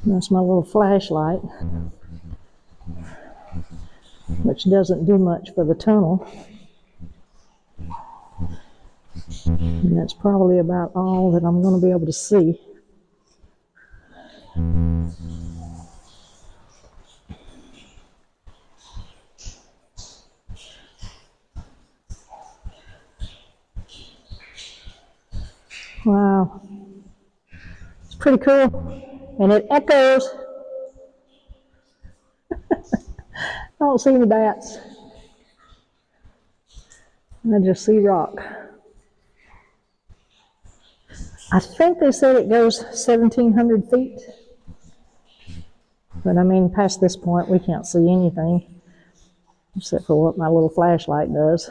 That's my little flashlight, which doesn't do much for the tunnel. And that's probably about all that I'm going to be able to see. Wow. It's pretty cool. And it echoes. I don't see any bats. I just see rock. I think they said it goes 1,700 feet. But I mean, past this point, we can't see anything except for what my little flashlight does.